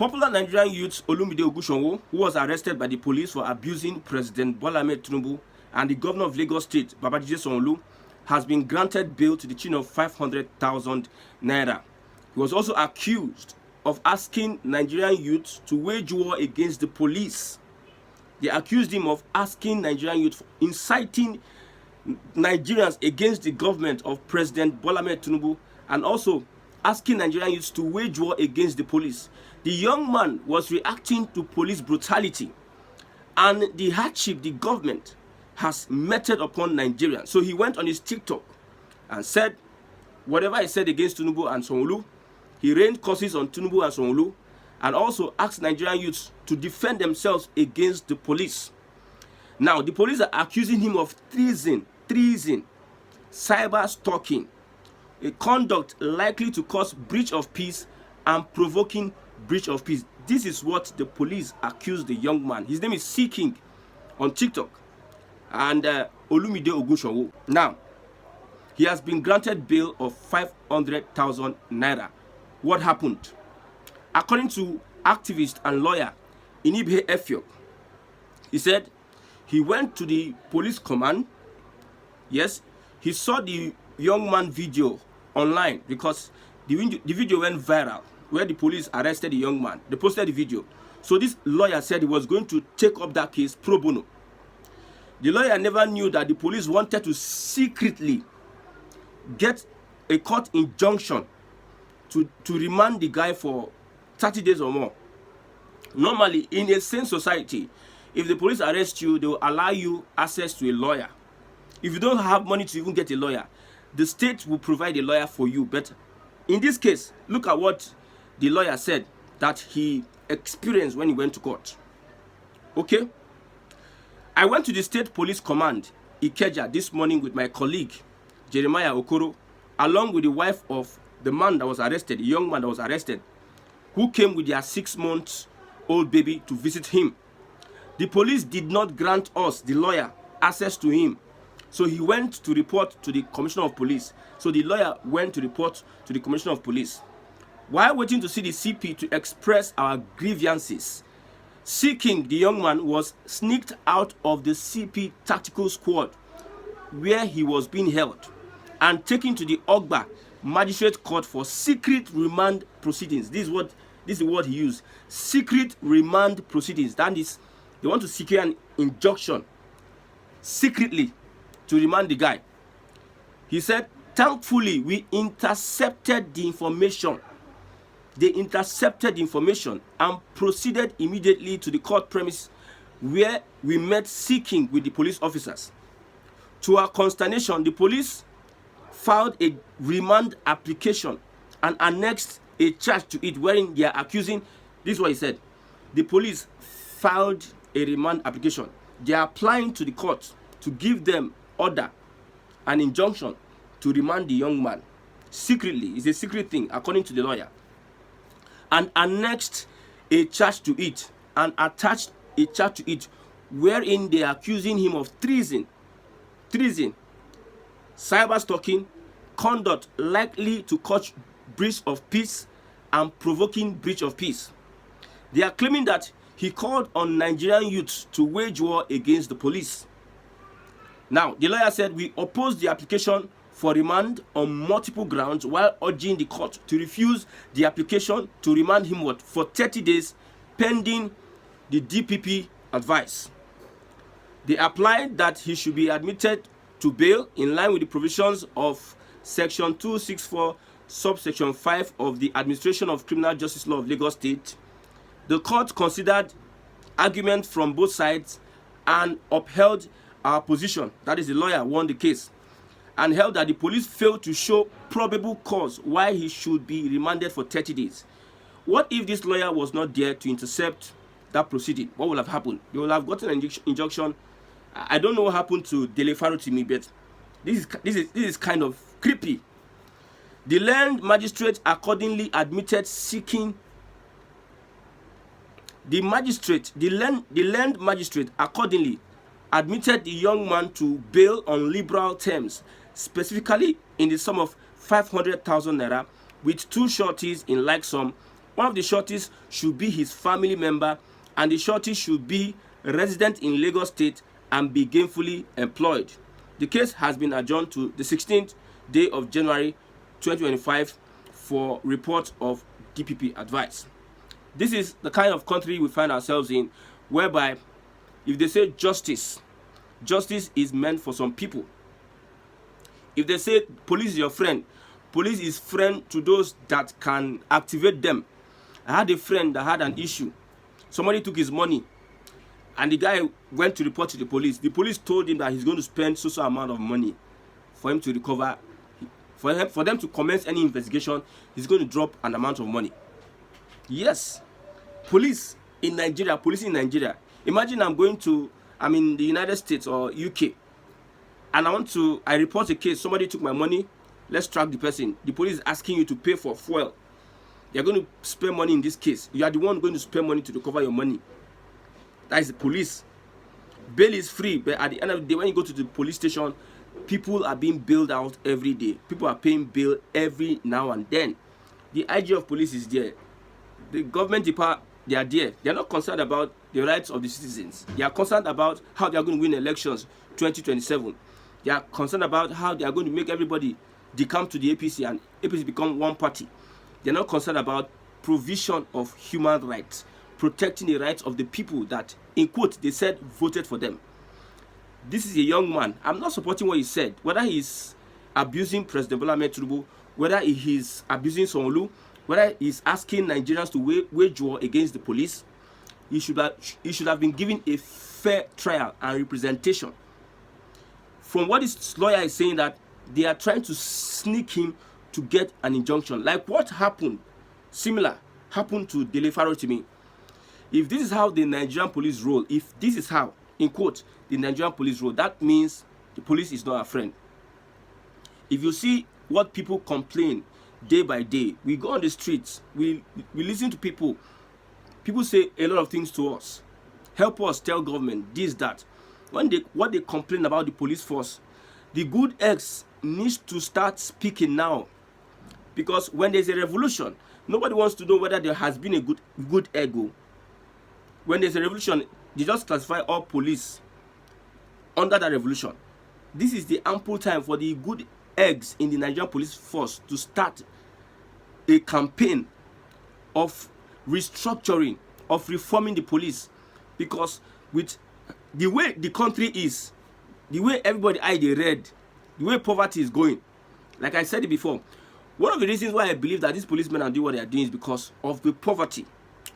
Popular Nigerian youth Olumide Ogunṣanwo, who was arrested by the police for abusing President Bola Ahmed Tinubu and the governor of Lagos State, Babajide Sanwo-Olu, has been granted bail to the tune of 500,000 naira. He was also accused of asking Nigerian youth to wage war against the police. They accused him of asking Nigerian youth, inciting Nigerians against the government of President Bola Ahmed Tinubu, and also asking Nigerian youths to wage war against the police. The young man was reacting to police brutality and the hardship the government has meted upon Nigerians. So he went on his TikTok and said whatever he said against Tinubu and Sanwo-Olu. He rained curses on Tinubu and Sanwo-Olu, and also asked Nigerian youths to defend themselves against the police. Now, the police are accusing him of treason, cyber stalking, a conduct likely to cause breach of peace and provoking breach of peace. This is what the police accused the young man. His name is Seeking on TikTok, and Olumide Ogunṣanwo. Now, he has been granted bail of 500,000 naira. What happened? According to activist and lawyer Inibe Effiok, he said he went to the police command. Yes, he saw the young man video online because the video went viral where the police arrested the young man. They posted the video. So this lawyer said he was going to take up that case pro bono. The lawyer never knew that the police wanted to secretly get a court injunction to remand the guy for 30 days or more. Normally, in a sane society, if the police arrest you, they will allow you access to a lawyer. If you don't have money to even get a lawyer, the state will provide a lawyer for you. But in this case, look at what the lawyer said that he experienced when he went to court. Okay? I went to the State Police Command, Ikeja, this morning with my colleague, Jeremiah Okoro, along with the wife of the man that was arrested, the young man that was arrested, who came with their 6-month-old baby to visit him. The police did not grant us, the lawyer, access to him. So he went to report to the Commissioner of Police. So the lawyer went to report to the Commissioner of Police. While waiting to see the CP to express our grievances, Seeking, the young man, was sneaked out of the CP tactical squad where he was being held and taken to the Ogba Magistrate Court for secret remand proceedings. This is the word he used. Secret remand proceedings. That is, they want to secure an injunction secretly to remand the guy. He said, thankfully, we intercepted the information. They intercepted the information and proceeded immediately to the court premise where we met Seeking with the police officers. To our consternation, the police filed a remand application and annexed a charge to it wherein they are accusing, this is what he said, the police filed a remand application. They are applying to the court to give them order, an injunction to remand the young man secretly. It's a secret thing, according to the lawyer. And annexed a charge to it and attached a charge to it wherein they are accusing him of treason, cyber stalking, conduct likely to cause breach of peace and provoking breach of peace. They are claiming that he called on Nigerian youths to wage war against the police. Now, the lawyer said we opposed the application for remand on multiple grounds while urging the court to refuse the application to remand him for 30 days pending the DPP advice. They applied that he should be admitted to bail in line with the provisions of Section 264, subsection 5 of the Administration of Criminal Justice Law of Lagos State. The court considered arguments from both sides and upheld our position. That is, the lawyer won the case and held that the police failed to show probable cause why he should be remanded for 30 days. What if this lawyer was not there to intercept that proceeding? What would have happened? They would have gotten an injunction. I don't know what happened to Dele Faro to me, but this is kind of creepy. The land magistrate accordingly admitted Seeking. The land magistrate accordingly admitted the young man to bail on liberal terms, specifically in the sum of 500,000 naira, with two sureties in like sum, One of the sureties should be his family member, and the surety should be resident in Lagos State and be gainfully employed. The case has been adjourned to the 16th day of January 2025 for report of DPP advice. This is the kind of country we find ourselves in, whereby if they say justice, justice is meant for some people. If they say police is your friend, police is friend to those that can activate them. I had a friend that had an issue. Somebody took his money and the guy went to report to the police. The police told him that he's going to spend so amount of money for him to recover. For them to commence any investigation, he's going to drop an amount of money. Yes, police in Nigeria. Imagine I'm in the United States or UK, and I report a case. Somebody took my money. Let's track the person. The police is asking you to pay for fuel. You're going to spend money in this case. You are the one going to spend money to recover your money. That is the police. Bail is free, but at the end of the day, when you go to the police station, people are being bailed out every day. People are paying bail every now and then. The IG of police is there. The government department, they are there. They are not concerned about the rights of the citizens. They are concerned about how they are going to win elections 2027. They are concerned about how they are going to make everybody decamp to the APC and APC become one party. They are not concerned about provision of human rights, protecting the rights of the people that, in quote, they said voted for them. This is a young man. I'm not supporting what he said. Whether he's abusing President Bola Ahmed Tinubu, whether he's abusing Sanwo-Olu, whether he's asking Nigerians to wage war against the police, he should have been given a fair trial and representation. From what his lawyer is saying, that they are trying to sneak him to get an injunction. Like what happened, similar, happened to Dele Farotimi. If this is how the Nigerian police roll, if this is how, in quote, the Nigerian police roll, that means the police is not a friend. If you see what people complain day by day, we go on the streets, we listen to people. People say a lot of things to us. Help us tell government this, that. What they complain about the police force, the good eggs needs to start speaking now. Because when there's a revolution, nobody wants to know whether there has been a good egg. When there's a revolution, they just classify all police under that revolution. This is the ample time for the good eggs in the Nigerian police force to start a campaign of restructuring, of reforming the police. Because with the way the country is, the way everybody eye they read, the way poverty is going, like I said it before, one of the reasons why I believe that these policemen are doing what they are doing is because of the poverty.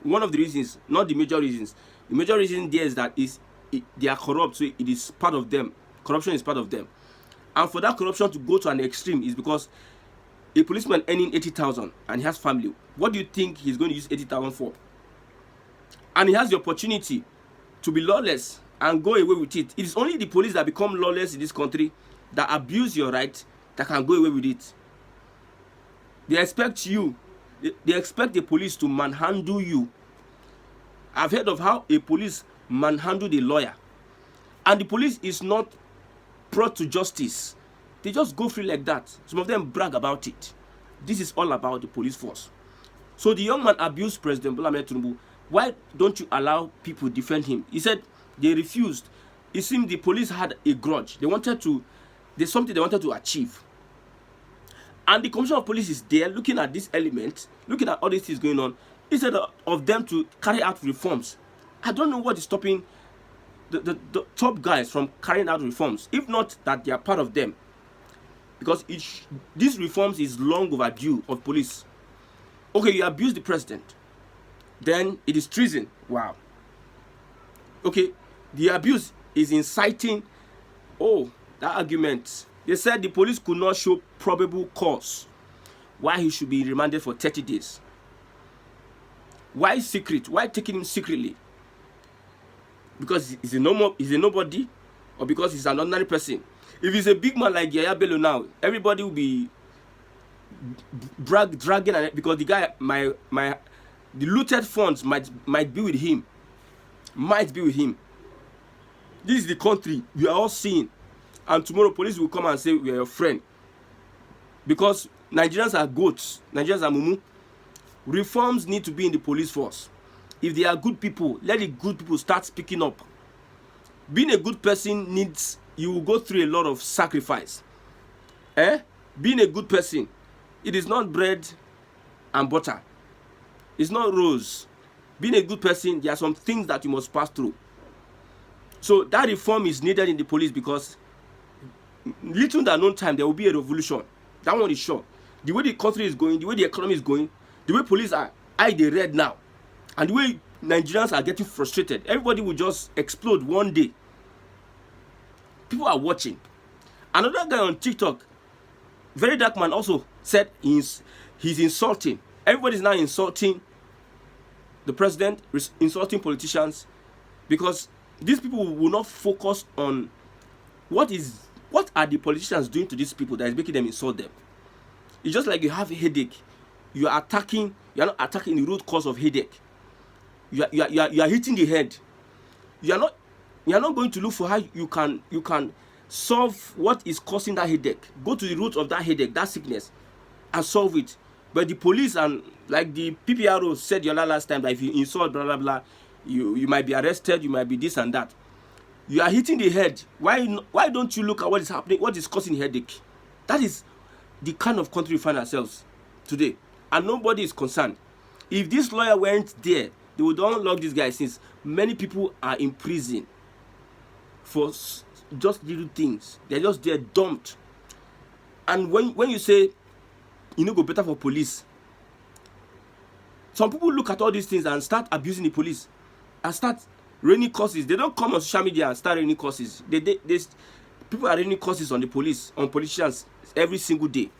One of the reasons, not the major reasons. The major reason there is that they are corrupt, so it is part of them. Corruption is part of them. And for that corruption to go to an extreme is because a policeman earning 80,000 and he has family. What do you think he's going to use 80,000 for? And he has the opportunity to be lawless and go away with it. It is only the police that become lawless in this country, that abuse your right, that can go away with it. They expect you. They expect the police to manhandle you. I've heard of how a police manhandled a lawyer. And the police is not brought to justice. They just go free like that. Some of them brag about it. This is all about the police force. So the young man abused President Bola Ahmed Tinubu. Why don't you allow people defend him? He said they refused. It seemed the police had a grudge. There's something they wanted to achieve. And the Commissioner of Police is there looking at this element, looking at all these things going on, instead of them to carry out reforms. I don't know what is stopping the top guys from carrying out reforms, if not that they are part of them. Because these reforms is long overdue of police. Okay, you abuse the president, then it is treason. Wow. Okay, the abuse is inciting. Oh, that argument. They said the police could not show probable cause why he should be remanded for 30 days. Why secret? Why taking him secretly? Because he's a nobody, or because he's an ordinary person? If he's a big man like Yaya Bello now, everybody will be dragging, because the guy, the looted funds might be with him. Might be with him. This is the country we are all seeing. And tomorrow police will come and say we are your friend. Because Nigerians are goats. Nigerians are mumu. Reforms need to be in the police force. If they are good people, let the good people start speaking up. Being a good person needs, you will go through a lot of sacrifice. Being a good person, it is not bread and butter. It's not rose. Being a good person, there are some things that you must pass through. So that reform is needed in the police, because little than no time there will be a revolution. That one is sure. The way the country is going, the way the economy is going, the way police are they read now, and the way Nigerians are getting frustrated, everybody will just explode one day. People are watching. Another guy on TikTok, very dark man, also said he's insulting. Everybody's now insulting the president, insulting politicians, because these people will not focus on what are the politicians doing to these people that is making them insult them. It's just like you have a headache. You are not attacking the root cause of headache. You are hitting the head. You are not going to look for how you can solve what is causing that headache. Go to the root of that headache, that sickness, and solve it. But the police, and like the PPRO said the last time, that if you insult blah blah blah, you might be arrested, you might be this and that. You are hitting the head. Why don't you look at what is happening, what is causing headache? That is the kind of country we find ourselves today, and nobody is concerned. If this lawyer weren't there, they would unlock this guy, since many people are in prison for just little things. They're just there dumped. And when you say go better for police, some people look at all these things and start abusing the police and start raining curses. They don't come on social media and start raining curses. People are raining curses on the police, on politicians every single day.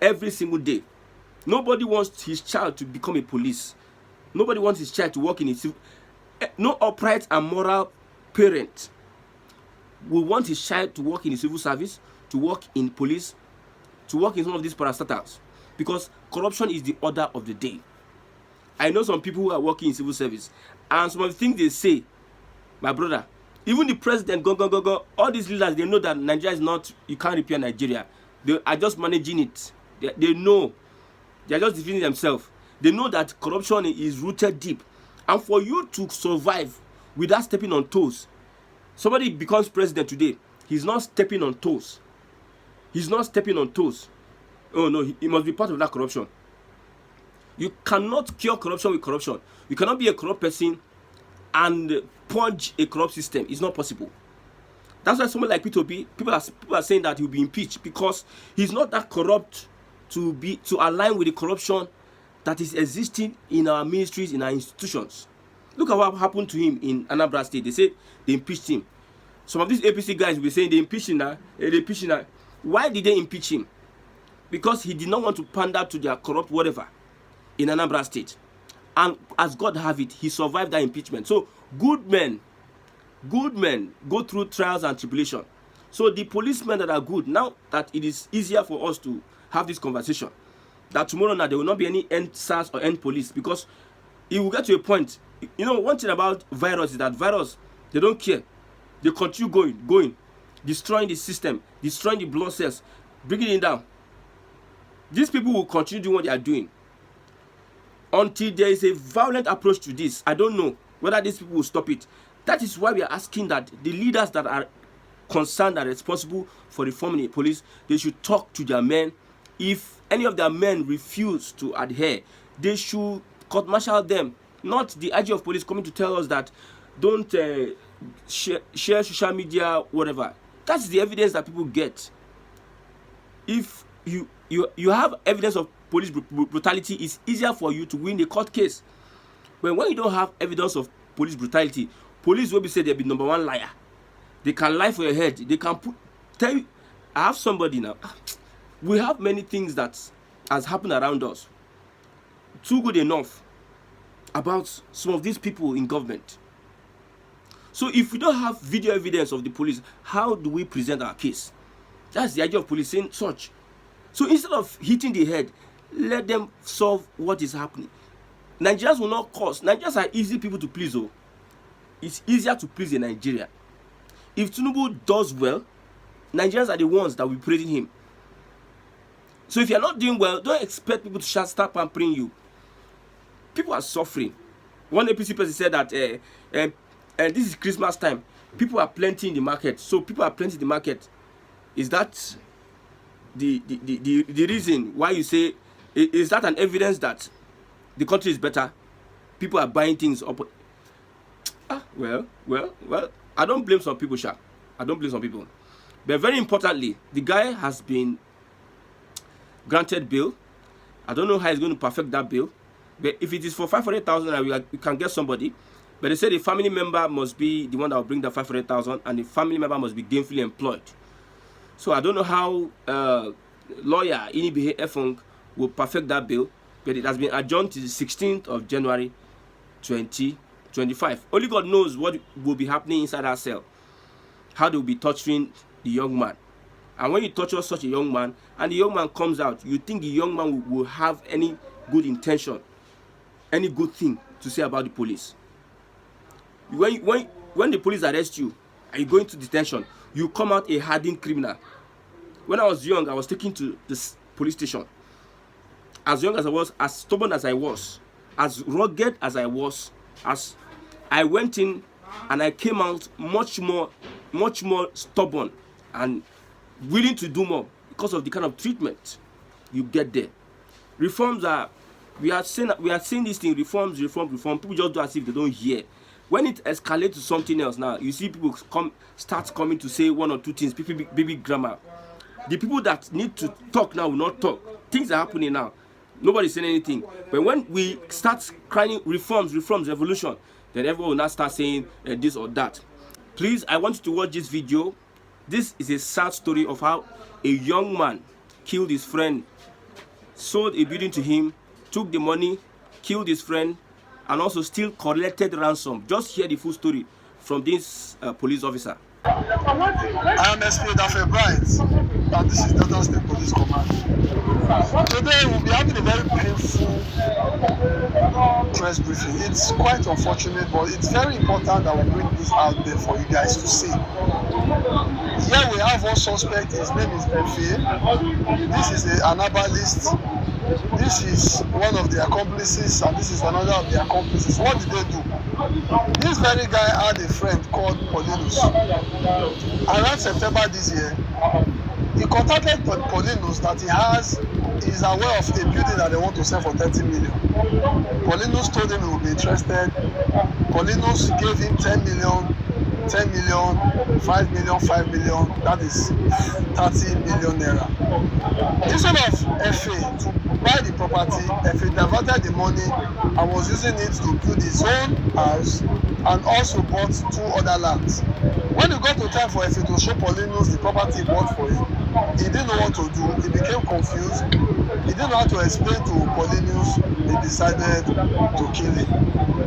Every single day. Nobody wants his child to become a police. Nobody wants his child to work in a civil. No upright and moral parent will want his child to work in the civil service, to work in police, to work in some of these parastatals, because corruption is the order of the day. I know some people who are working in civil service, and some of the things they say, my brother, even the president, go, all these leaders, they know that Nigeria is not, you can't repair Nigeria. They are just managing it. They know. They are just defending themselves. They know that corruption is rooted deep. And for you to survive without stepping on toes, somebody becomes president today, he's not stepping on toes. He's not stepping on toes. Oh no, he must be part of that corruption. You cannot cure corruption with corruption. You cannot be a corrupt person and purge a corrupt system. It's not possible. That's why someone like P2P, people are saying that he'll be impeached, because he's not that corrupt to align with the corruption that is existing in our ministries, in our institutions. Look at what happened to him in Anambra State. They say they impeached him. Some of these APC guys will be saying they impeached him now. Why did they impeach him? Because he did not want to pander to their corrupt whatever in Anambra State. And as God have it, he survived that impeachment. So good men go through trials and tribulation. So the policemen that are good, now that it is easier for us to have this conversation, that tomorrow now there will not be any end SARS or end police, because it will get to a point. One thing about virus is that virus, they don't care. They continue going, destroying the system, destroying the blood cells, bringing it down. These people will continue doing what they are doing until there is a violent approach to this. I don't know whether these people will stop it. That is why we are asking that the leaders that are concerned and responsible for reforming the police, they should talk to their men. If any of their men refuse to adhere, they should court-martial them. Not the IG of police coming to tell us that don't share social media, whatever. That's the evidence that people get. If you have evidence of police brutality, it's easier for you to win the court case. When you don't have evidence of police brutality, police will be said they'll be number one liar. They can lie for your head. They can tell you. I have somebody now. We have many things that has happened around us, too good enough, about some of these people in government. So if we don't have video evidence of the police, how do we present our case? That's the idea of police saying such. So instead of hitting the head, let them solve what is happening. Nigerians will not cause. Nigerians are easy people to please. Oh, it's easier to please a Nigerian. If Tinubu does well, Nigerians are the ones that will be praising him. So if you're not doing well, don't expect people to start pampering you. People are suffering. One APC person said that this is Christmas time. People are plenty in the market. So people are plenty in the market. Is that the reason why you say, is that an evidence that the country is better? People are buying things up. Well, I don't blame some people, Sha. I don't blame some people. But very importantly, the guy has been granted bail. I don't know how he's going to perfect that bail. But if it is for 500,000, we can get somebody. But they say the family member must be the one that will bring the 500,000, and the family member must be gainfully employed. So I don't know how lawyer Inibihe Efong will perfect that bill, but it has been adjourned to the 16th of January 2025. Only God knows what will be happening inside that cell, how they will be torturing the young man. And when you torture such a young man, and the young man comes out, you think the young man will have any good intention, any good thing to say about the police. When the police arrest you and you go into detention, you come out a hardened criminal. When I was young, I was taken to this police station. As young as I was, as stubborn as I was, as rugged as I was, as I went in and I came out much more stubborn and willing to do more because of the kind of treatment you get there. Reforms are, we are saying this thing, reform. People just do as if they don't hear. When it escalates to something else now, you see people start coming to say one or two things, baby grammar. The people that need to talk now will not talk. Things are happening now. Nobody's saying anything. But when we start crying reforms, revolution, then everyone will now start saying this or that. Please, I want you to watch this video. This is a sad story of how a young man killed his friend, sold a building to him, took the money, killed his friend, and also still collected ransom. Just hear the full story from this police officer. I am SP Dafe Bright, and this is Delta State Police Command. Today we'll be having a very painful press briefing. It's quite unfortunate, but it's very important that we bring this out there for you guys to see. Here we have one suspect. His name is Efe. This is an herbalist. This is one of the accomplices, and this is another of the accomplices. What did they do? This very guy had a friend called Paulinus. Around September this year, he contacted Paulinus that he is aware of a building that they want to sell for 30 million. Paulinus told him he would be interested. Paulinus gave him 10 million, 10 million, 5 million, 5 million, that is 30 million naira. Instead of Efe to buy the property, Efe diverted the money and was using it to build his own house and also bought 2 other lands. When it got to time for Efe to show Paulinus the property he bought for him, he didn't know what to do. He became confused. He didn't know how to explain to Paulinus. He decided to kill him.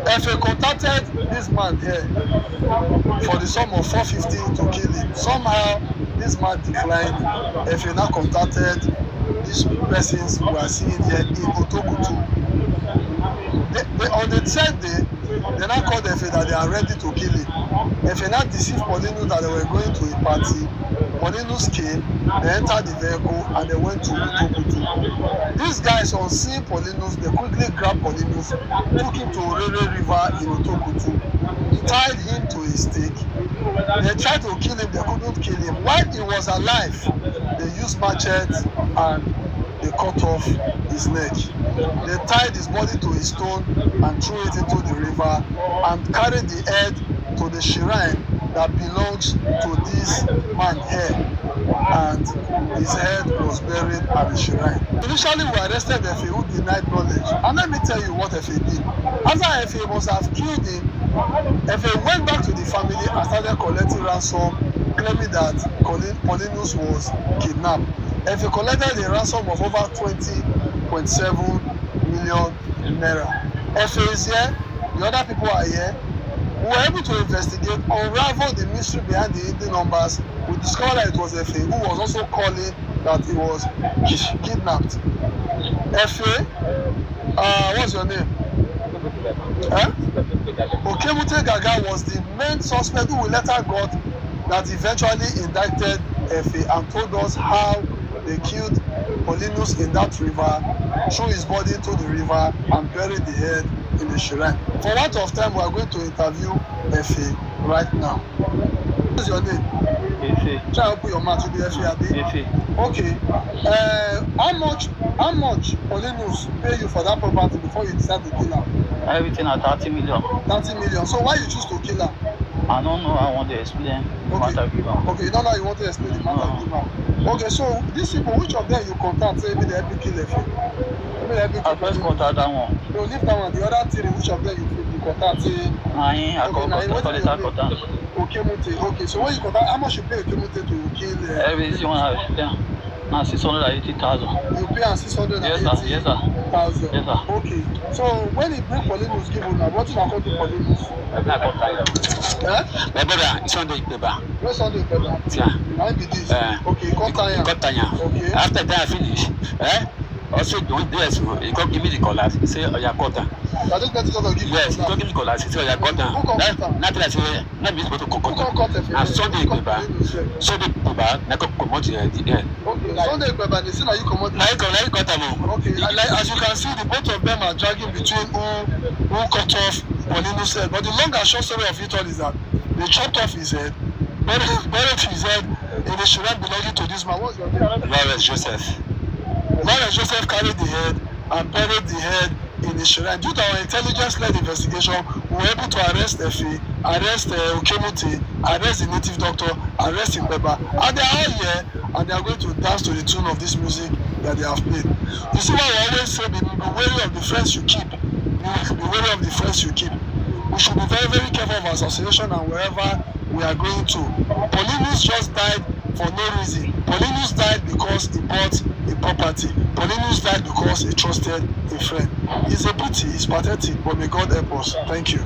Efe contacted this man here for the sum of 450 to kill him. Somehow, this man declined. Efe now contacted these persons we are seeing here in Otokutu. On the 3rd day, they now called Efe that they are ready to kill him. Efe now deceived Paulinus that they were going to a party. Paulinus came, they entered the vehicle, and they went to Otokutu. These guys, on seeing Paulinus, they quickly grabbed Paulinus, took him to Orere River in Otokutu, tied him to a stake. They tried to kill him, they couldn't kill him. While he was alive, they used machetes and they cut off his neck. They tied his body to a stone and threw it into the river and carried the head to the shrine that belongs to this man here, and his head was buried at the shrine. Initially, we arrested Efe, who denied knowledge. And let me tell you what Efe did. After Efe must have killed him, Efe went back to the family and started collecting ransom, claiming that Paulinus was kidnapped. Efe collected a ransom of over 20.7 million naira. Efe is here, the other people are here. We were able to investigate, unravel the mystery behind the hidden numbers. We discovered that it was Efe who was also calling that he was kidnapped. Efe, what's your name? Okemute Gaga was the main suspect who we later got that eventually indicted Efe and told us how they killed Paulinus in that river, threw his body into the river and buried the head in the shrine. For want of time, we are going to interview Efe right now. What's your name? Efe. Try to put your mouth to the Efe, Abi. Efe. Okay. How much Polynews pay you for that property before you decide to kill her? Everything at 30 million. 30 million. So why you choose to kill her? I don't know. I want to explain the matter give am. Okay, you don't know how you want to explain the matter give am. Okay, so these people, which of them you contact say maybe they help you kill Efe? Maybe they help you kill I first contact that one. No, leave that one. The other three, which of them you contact say? I contact. Okemute. Okay, so when you contact, how much you pay Okemute to kill? Everything I pay. Now 680,000. You pay am 680,000. Yes, sir. Yes, sir. Okay. So when he bring Polynews give una, what you account to Polynews? I contact. Eh? My brother, it's Sunday paper. No Sunday paper. Yeah. How be this? Okay, Contact am. Okay. After that I finish. Also doing this, he come give me the colors. He say, oh, yeah, cut. I just let you give Yes, he come give me colors. He say, oh, yeah, cut. Nothing I say, not be supposed to cut. And Sunday paper, I come promote the air. Okay, Sunday paper, they say that you come out. Now you cut them. Okay, like, as you can see, the both of them are dragging between who cut off Polynews' head. But the long and short story of it all is that they chopped off his head, buried his head in the shrine belonging to this man. What's your name? Lawrence Joseph. Lawrence Joseph carried the head and buried the head in the shrine. Due to our intelligence-led investigation, we were able to arrest Efe, arrest Okemute, arrest the native doctor, arrest Ikweba, and they are all here, and they are going to dance to the tune of this music that they have played. You see why we always say, be wary of the friends you keep. Be wary of the friends you keep. We should be very, very careful of association and wherever we are going to. Polynews just died for no reason. Polynews died because he bought a property. Polynews died because he trusted a friend. It's a pity, it's pathetic, but may God help us. Thank you.